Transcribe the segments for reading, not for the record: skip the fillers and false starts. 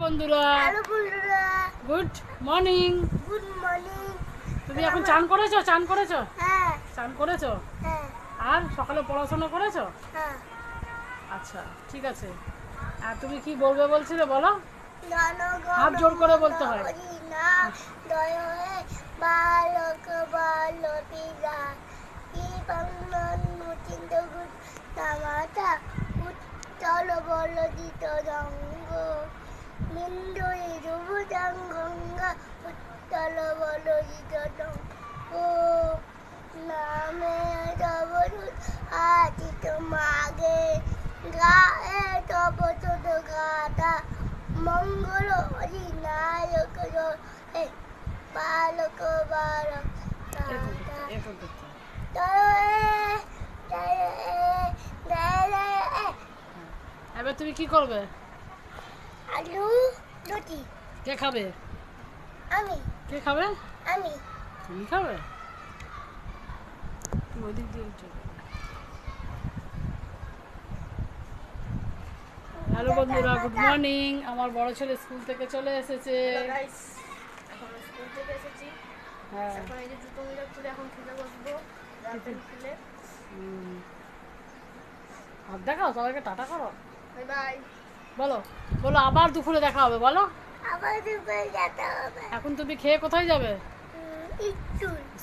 বন্ধুরা good morning. তুমি এখন চান করেছো? চান করেছো? আর সকালে পড়াশোনা করেছো? আচ্ছা ঠিক আছে। আর তুমি কি বলবে বলছিলে বলো? হাত জোর করে বলতে হয়। চলো বলো দিত রঙ্গ নিন্দুই রুবুজাং গঙ্গা উত্তল বলো দিত ও নামে জবরুদ আদিত মাগে গায়ে তপত গাতা মঙ্গল অধিনায়ক হে বালক বালক এবার তুমি কি করবে? আলু রুটি। কে খাবে? আমি। কে খাবে? আমি। তুমি খাবে? তুমি ওই দিক দিয়ে উঠে। হ্যালো বন্ধুরা, গুড মর্নিং। আমার বড় ছেলে স্কুল থেকে চলে এসেছে। এখন স্কুল থেকে এসেছি। হ্যাঁ, এখন এই যে জুতো মোজা খুলে এখন খেতে বসবো। রাতের খুলে হাত দেখাও, সবাইকে টাটা করো। Bye bye. বলো বলো, আবার দুপুরে দেখা হবে বলো। আবার দুপুরে যেতে হবে। এখন তুমি খেয়ে কোথায় যাবে?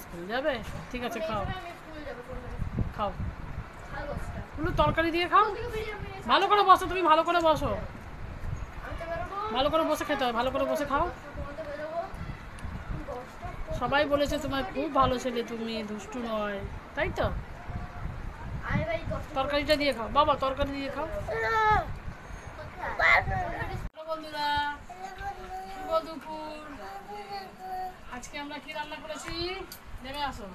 স্কুল যাবে? ঠিক আছে, খাও আমি স্কুল যাব। খাও। কোনো তরকারি দিয়ে খাও। ভালো করে বসো, তুমি ভালো করে বসো। ভালো করে বসে খেতে হয়, ভালো করে বসে খাও। সবাই বলেছে তোমার খুব ভালো ছেলে, তুমি দুষ্টু নয়, তাই তো? তরকারিটা দিয়ে খাও বাবা, তরকারি দিয়ে খাও। বন্ধুরা, শুভ দুপুর। আজকে আমরা কি রান্না করেছি? নেমে আসো।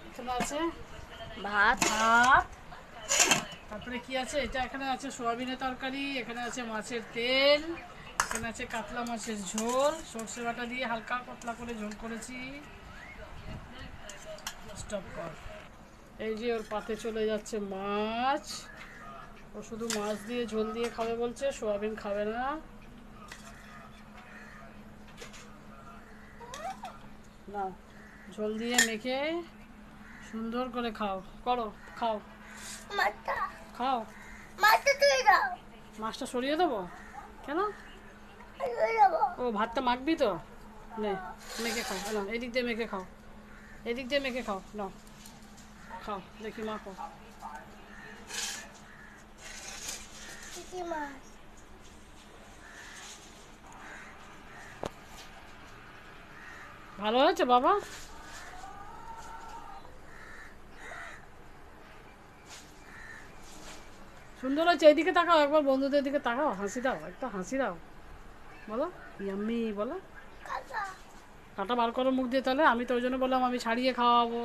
এখানে আছে ভাত। ভাত, তারপরে কি আছে? এটা এখানে আছে সোয়াবিনের তরকারি, এখানে আছে মাছের তেল, এখানে আছে কাতলা মাছের ঝোল, সর্ষে বাটা দিয়ে হালকা পাতলা করে ঝোল করেছি। স্টপ কর। এই যে ওর পাতে চলে যাচ্ছে মাছ। ও শুধু মাছ দিয়ে ঝোল দিয়ে খাবে বলছে, সোয়াবিন খাবে না। না, ঝোল দিয়ে মেখে সুন্দর করে খাও, করো, খাও খাও। মাছটা সরিয়ে দেবো কেন? ও ভাতটা মাখবি তো? নে মেখে খাও, না এদিক দিয়ে মেখে খাও, এদিক দিয়ে মেখে খাও, না খাও, দেখি মাখো। ভালো হয়েছে বাবা? সুন্দর হয়েছে। এইদিকে তাকাও একবার, বন্ধুদের দিকে তাকাও, হাসি দাও, একটা হাসি দাও, বলো ইয়াম্মি বলো। কাঁটা বার করো মুখ দিয়ে, তাহলে আমি তো ওই জন্য বললাম আমি ছাড়িয়ে খাওয়াবো।